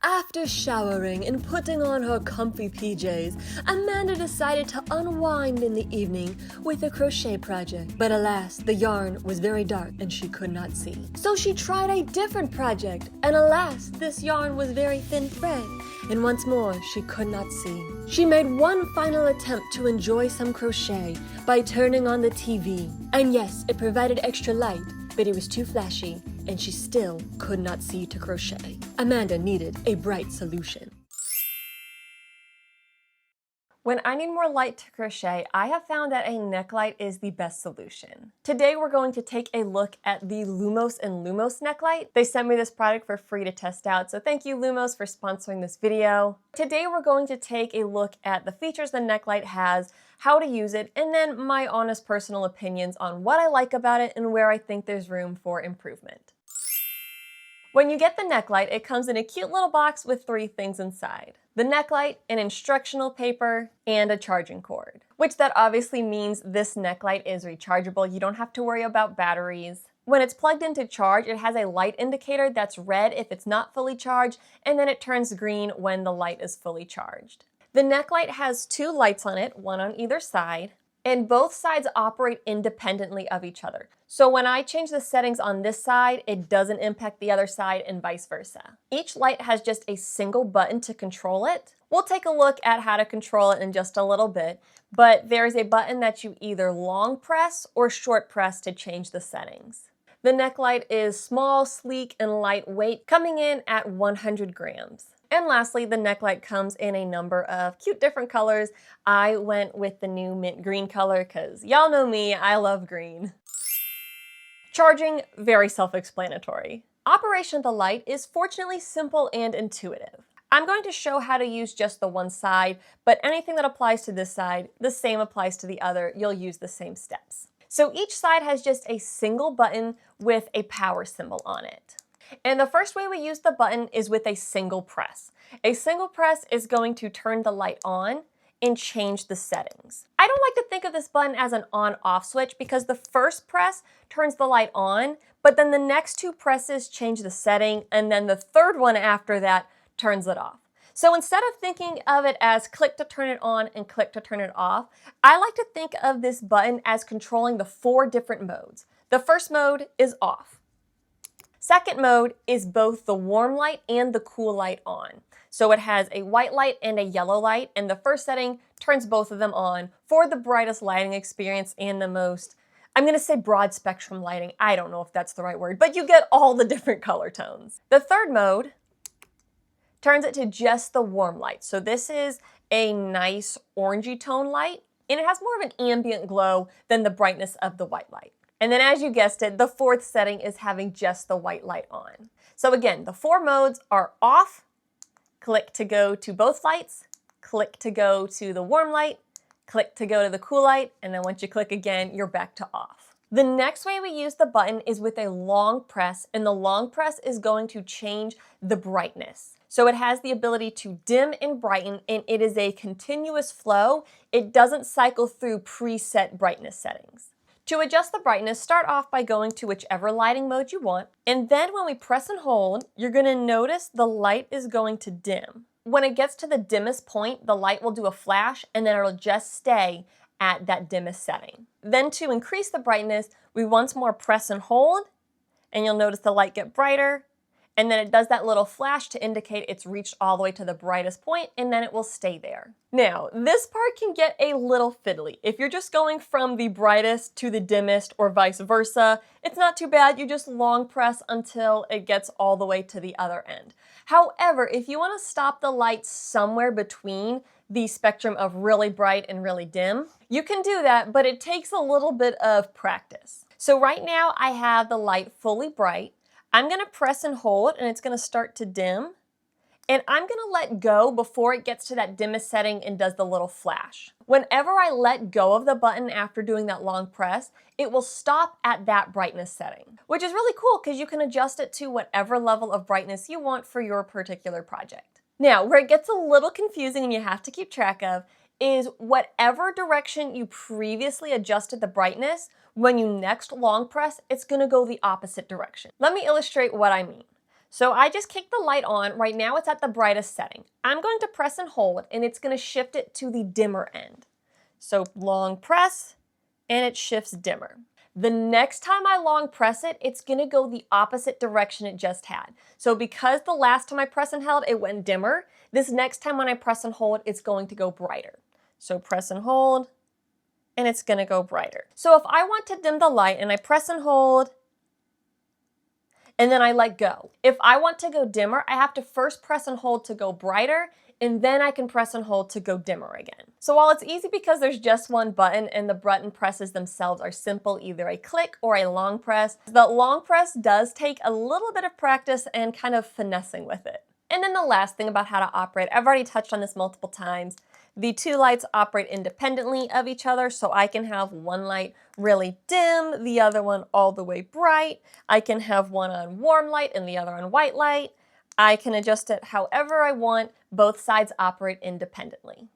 After showering and putting on her comfy PJs, Amanda decided to unwind in the evening with a crochet project. But alas, the yarn was very dark and she could not see. So she tried a different project, and alas, this yarn was very thin thread, and once more she could not see. She made one final attempt to enjoy some crochet by turning on the TV. And yes, it provided extra light, but it was too flashy, and she still could not see to crochet. Amanda needed a bright solution. When I need more light to crochet, I have found that a neck light is the best solution. Today we're going to take a look at the Lumos and Lumos neck light. They sent me this product for free to test out, so thank you Lumos for sponsoring this video. Today we're going to take a look at the features the neck light has, how to use it, and then my honest personal opinions on what I like about it and where I think there's room for improvement. When you get the neck light, it comes in a cute little box with 3 things inside. The neck light, an instructional paper, and a charging cord. Which that obviously means this neck light is rechargeable. You don't have to worry about batteries. When it's plugged into charge, it has a light indicator that's red if it's not fully charged, and then it turns green when the light is fully charged. The neck light has 2 lights on it, one on either side, and both sides operate independently of each other. So when I change the settings on this side, it doesn't impact the other side and vice versa. Each light has just a single button to control it. We'll take a look at how to control it in just a little bit, but there's a button that you either long press or short press to change the settings. The neck light is small, sleek, and lightweight, coming in at 100 grams. And lastly, the neck light comes in a number of cute different colors. I went with the new mint green color because y'all know me, I love green. Charging, very self-explanatory. Operation of the light is fortunately simple and intuitive. I'm going to show how to use just the one side, but anything that applies to this side, the same applies to the other. You'll use the same steps. So each side has just a single button with a power symbol on it. And the first way we use the button is with a single press. A single press is going to turn the light on and change the settings. I don't like to think of this button as an on-off switch because the first press turns the light on, but then the next 2 presses change the setting, and then the third one after that turns it off. So instead of thinking of it as click to turn it on and click to turn it off, I like to think of this button as controlling the 4 different modes. The first mode is off. Second mode is both the warm light and the cool light on. So it has a white light and a yellow light, and the first setting turns both of them on for the brightest lighting experience and the most, I'm going to say broad spectrum lighting. I don't know if that's the right word, but you get all the different color tones. The third mode turns it to just the warm light. So this is a nice orangey tone light, and it has more of an ambient glow than the brightness of the white light. And then as you guessed it, the 4th setting is having just the white light on. So again, the 4 modes are off, click to go to both lights, click to go to the warm light, click to go to the cool light, and then once you click again, you're back to off. The next way we use the button is with a long press, and the long press is going to change the brightness. So it has the ability to dim and brighten, and it is a continuous flow. It doesn't cycle through preset brightness settings. To adjust the brightness, start off by going to whichever lighting mode you want, and then when we press and hold, you're going to notice the light is going to dim. When it gets to the dimmest point, the light will do a flash, and then it'll just stay at that dimmest setting. Then to increase the brightness, we once more press and hold, and you'll notice the light get brighter, and then it does that little flash to indicate it's reached all the way to the brightest point, and then it will stay there. Now, this part can get a little fiddly. If you're just going from the brightest to the dimmest or vice versa, it's not too bad. You just long press until it gets all the way to the other end. However, if you want to stop the light somewhere between the spectrum of really bright and really dim, you can do that, but it takes a little bit of practice. So right now I have the light fully bright. I'm going to press and hold, and it's going to start to dim. And I'm going to let go before it gets to that dimmest setting and does the little flash. Whenever I let go of the button after doing that long press, it will stop at that brightness setting, which is really cool because you can adjust it to whatever level of brightness you want for your particular project. Now, where it gets a little confusing and you have to keep track of is whatever direction you previously adjusted the brightness, when you next long press, it's going to go the opposite direction. Let me illustrate what I mean. So I just kicked the light on. Right now it's at the brightest setting. I'm going to press and hold, and it's going to shift it to the dimmer end. So long press, and it shifts dimmer. The next time I long press it, it's going to go the opposite direction it just had. So because the last time I press and held, it went dimmer, this next time when I press and hold, it's going to go brighter. So press and hold, and it's going to go brighter. So if I want to dim the light and I press and hold, and then I let go. If I want to go dimmer, I have to first press and hold to go brighter, and then I can press and hold to go dimmer again. So while it's easy because there's just one button and the button presses themselves are simple, either a click or a long press, the long press does take a little bit of practice and kind of finessing with it. And then the last thing about how to operate, I've already touched on this multiple times. The two lights operate independently of each other, so I can have one light really dim, the other one all the way bright. I can have one on warm light and the other on white light. I can adjust it however I want. Both sides operate independently.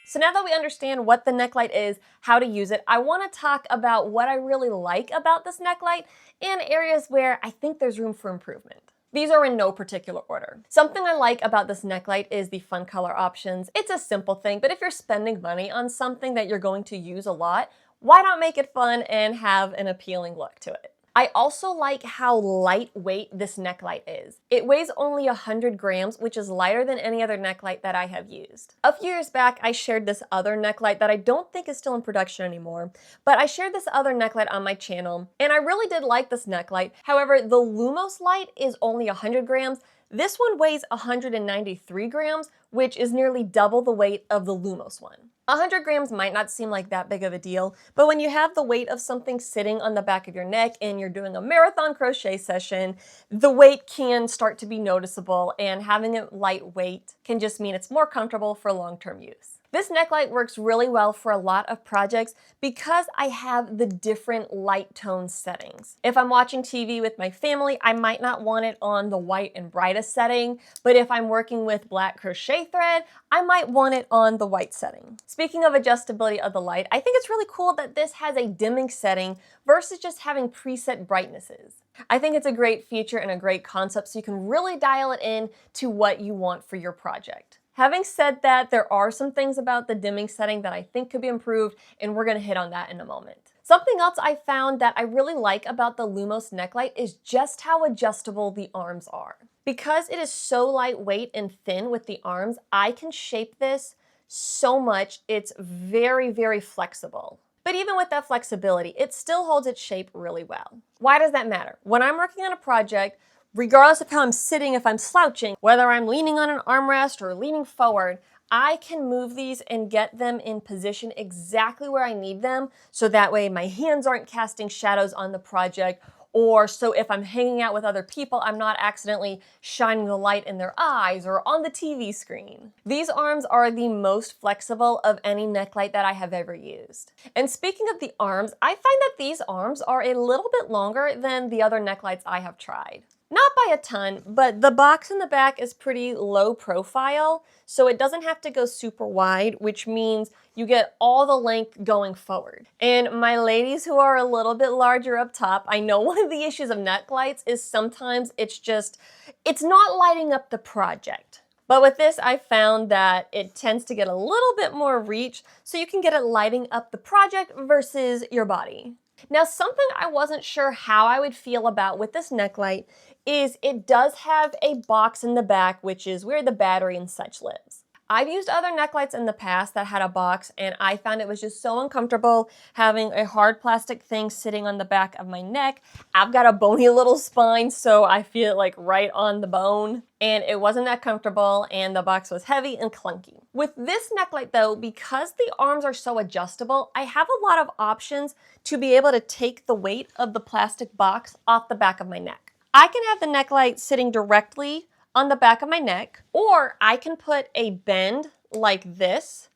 So now that we understand what the neck light is, how to use it, I want to talk about what I really like about this neck light and areas where I think there's room for improvement. These are in no particular order. Something I like about this neck light is the fun color options. It's a simple thing, but if you're spending money on something that you're going to use a lot, why not make it fun and have an appealing look to it? I also like how lightweight this neck light is. It weighs only 100 grams, which is lighter than any other neck light that I have used. A few years back, I shared this other neck light that I don't think is still in production anymore, but I shared this other neck light on my channel, and I really did like this neck light. However, the Lumos light is only 100 grams. This one weighs 193 grams, which is nearly double the weight of the Lumos one. 100 grams might not seem like that big of a deal, but when you have the weight of something sitting on the back of your neck and you're doing a marathon crochet session, the weight can start to be noticeable, and having it lightweight can just mean it's more comfortable for long-term use. This neck light works really well for a lot of projects because I have the different light tone settings. If I'm watching TV with my family, I might not want it on the white and brightest setting, but if I'm working with black crochet thread, I might want it on the white setting. Speaking of adjustability of the light, I think it's really cool that this has a dimming setting versus just having preset brightnesses. I think it's a great feature and a great concept, so you can really dial it in to what you want for your project. Having said that, there are some things about the dimming setting that I think could be improved, and we're going to hit on that in a moment. Something else I found that I really like about the Lumos neck light is just how adjustable the arms are. Because it is so lightweight and thin with the arms, I can shape this so much. It's very, very flexible. But even with that flexibility, it still holds its shape really well. Why does that matter? When I'm working on a project, regardless of how I'm sitting, if I'm slouching, whether I'm leaning on an armrest or leaning forward, I can move these and get them in position exactly where I need them, so that way my hands aren't casting shadows on the project, or so if I'm hanging out with other people, I'm not accidentally shining the light in their eyes or on the TV screen. These arms are the most flexible of any neck light that I have ever used. And speaking of the arms, I find that these arms are a little bit longer than the other neck lights I have tried. Not by a ton, but the box in the back is pretty low profile, so it doesn't have to go super wide, which means you get all the length going forward. And my ladies who are a little bit larger up top, I know one of the issues of neck lights is sometimes it's not lighting up the project. But with this, I found that it tends to get a little bit more reach, so you can get it lighting up the project versus your body. Now, something I wasn't sure how I would feel about with this neck light is it does have a box in the back, which is where the battery and such lives. I've used other neck lights in the past that had a box, and I found it was just so uncomfortable having a hard plastic thing sitting on the back of my neck. I've got a bony little spine, so I feel it like right on the bone, and it wasn't that comfortable, and the box was heavy and clunky. With this neck light though, because the arms are so adjustable, I have a lot of options to be able to take the weight of the plastic box off the back of my neck. I can have the neck light sitting directly on the back of my neck, or I can put a bend like this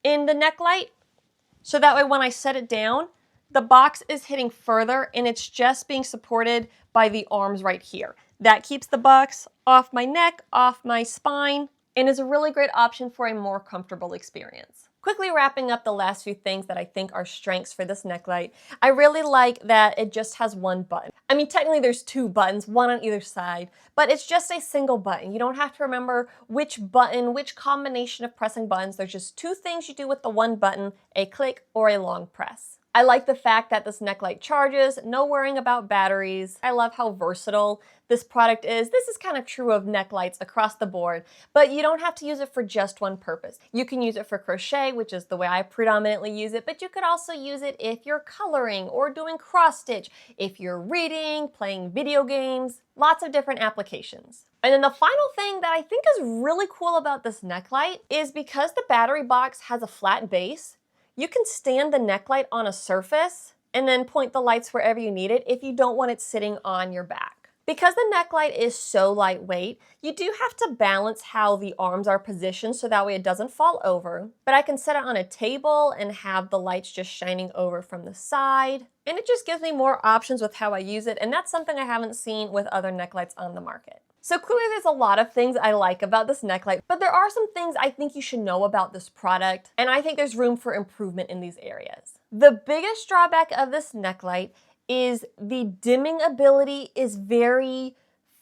in the neck light, so that way when I set it down, the box is hitting further and it's just being supported by the arms right here. That keeps the box off my neck, off my spine, and is a really great option for a more comfortable experience. Quickly wrapping up the last few things that I think are strengths for this necklight, I really like that it just has one button. I mean, technically there's two buttons, one on either side, but it's just a single button. You don't have to remember which button, which combination of pressing buttons. There's just two things you do with the one button, a click or a long press. I like the fact that this necklight charges, no worrying about batteries. I love how versatile this product is. This is kind of true of necklights across the board, but you don't have to use it for just one purpose. You can use it for crochet, which is the way I predominantly use it, but you could also use it if you're coloring or doing cross stitch, if you're reading, playing video games, lots of different applications. And then the final thing that I think is really cool about this necklight is because the battery box has a flat base, you can stand the necklight on a surface and then point the lights wherever you need it if you don't want it sitting on your back. Because the necklight is so lightweight, you do have to balance how the arms are positioned so that way it doesn't fall over. But I can set it on a table and have the lights just shining over from the side. And it just gives me more options with how I use it, and that's something I haven't seen with other necklights on the market. So clearly there's a lot of things I like about this necklight, but there are some things I think you should know about this product, and I think there's room for improvement in these areas. The biggest drawback of this necklight is the dimming ability is very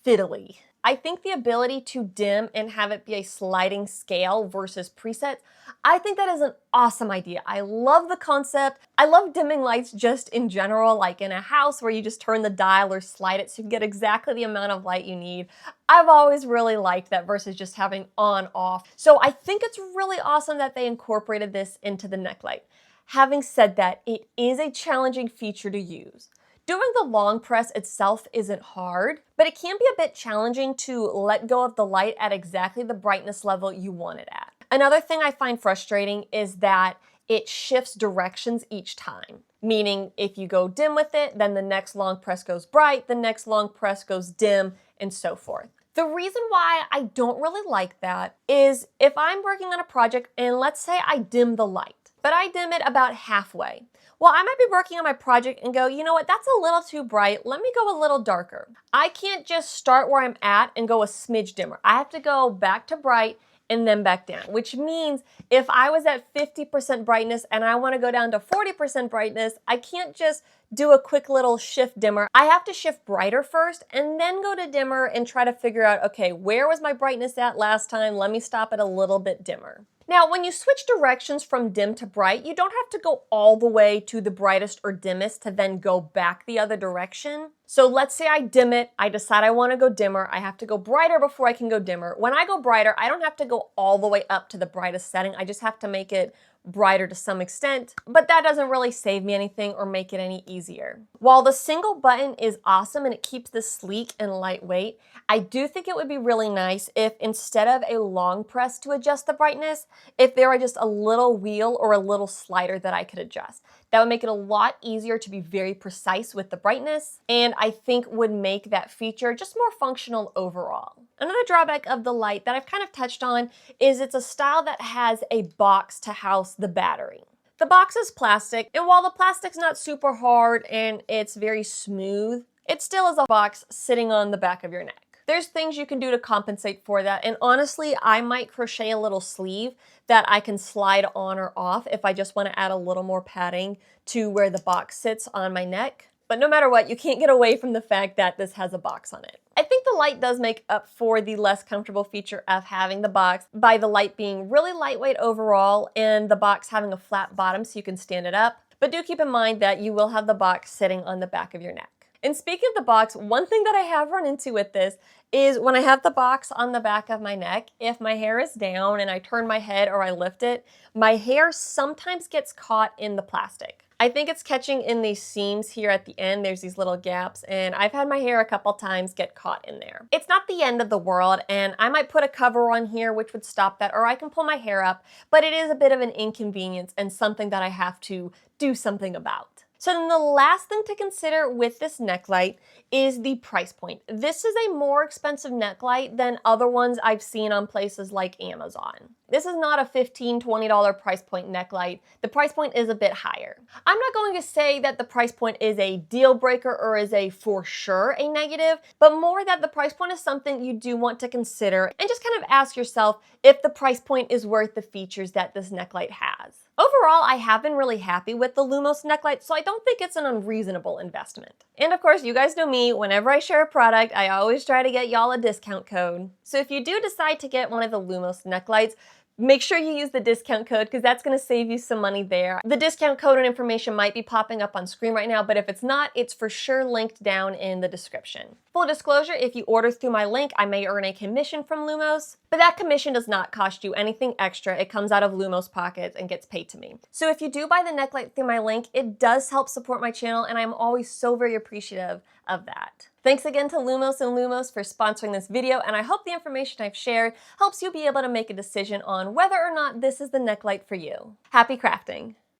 fiddly. I think the ability to dim and have it be a sliding scale versus presets, I think that is an awesome idea. I love the concept. I love dimming lights just in general, like in a house where you just turn the dial or slide it so you can get exactly the amount of light you need. I've always really liked that versus just having on off. So I think it's really awesome that they incorporated this into the necklight. Having said that, it is a challenging feature to use. Doing the long press itself isn't hard, but it can be a bit challenging to let go of the light at exactly the brightness level you want it at. Another thing I find frustrating is that it shifts directions each time. Meaning if you go dim with it, then the next long press goes bright, the next long press goes dim, and so forth. The reason why I don't really like that is if I'm working on a project and let's say I dim the light, but I dim it about halfway. Well, I might be working on my project and go, you know what, that's a little too bright. Let me go a little darker. I can't just start where I'm at and go a smidge dimmer. I have to go back to bright and then back down, which means if I was at 50% brightness and I want to go down to 40% brightness, I can't just do a quick little shift dimmer. I have to shift brighter first and then go to dimmer and try to figure out, okay, where was my brightness at last time? Let me stop it a little bit dimmer. Now, when you switch directions from dim to bright, you don't have to go all the way to the brightest or dimmest to then go back the other direction. So let's say I dim it, I decide I want to go dimmer, I have to go brighter before I can go dimmer. When I go brighter, I don't have to go all the way up to the brightest setting, I just have to make it brighter to some extent, but that doesn't really save me anything or make it any easier. While the single button is awesome and it keeps this sleek and lightweight, I do think it would be really nice if instead of a long press to adjust the brightness, if there were just a little wheel or a little slider that I could adjust. That would make it a lot easier to be very precise with the brightness, and I think would make that feature just more functional overall. Another drawback of the light that I've kind of touched on is it's a style that has a box to house the battery. The box is plastic, and while the plastic's not super hard and it's very smooth, it still is a box sitting on the back of your neck. There's things you can do to compensate for that, and honestly, I might crochet a little sleeve that I can slide on or off if I just want to add a little more padding to where the box sits on my neck. But no matter what, you can't get away from the fact that this has a box on it. I think the light does make up for the less comfortable feature of having the box by the light being really lightweight overall and the box having a flat bottom so you can stand it up. But do keep in mind that you will have the box sitting on the back of your neck. And speaking of the box, one thing that I have run into with this is when I have the box on the back of my neck, if my hair is down and I turn my head or I lift it, my hair sometimes gets caught in the plastic. I think it's catching in these seams here at the end. There's these little gaps, and I've had my hair a couple times get caught in there. It's not the end of the world, and I might put a cover on here which would stop that, or I can pull my hair up, but it is a bit of an inconvenience and something that I have to do something about. So then the last thing to consider with this necklight is the price point. This is a more expensive necklight than other ones I've seen on places like Amazon. This is not a $15, $20 price point necklight. The price point is a bit higher. I'm not going to say that the price point is a deal breaker or is a for sure a negative, but more that the price point is something you do want to consider and just kind of ask yourself if the price point is worth the features that this necklight has. Overall, I have been really happy with the Lumos necklight, so I don't think it's an unreasonable investment. And of course, you guys know me, whenever I share a product, I always try to get y'all a discount code. So if you do decide to get one of the Lumos necklights, make sure you use the discount code because that's going to save you some money there. The discount code and information might be popping up on screen right now, but if it's not, it's for sure linked down in the description. Full disclosure, if you order through my link, I may earn a commission from Lumos, but that commission does not cost you anything extra. It comes out of Lumos pockets and gets paid to me. So if you do buy the necklight through my link, it does help support my channel, and I'm always so very appreciative of that. Thanks again to Lumos and Lumos for sponsoring this video, and I hope the information I've shared helps you be able to make a decision on whether or not this is the necklight for you. Happy crafting!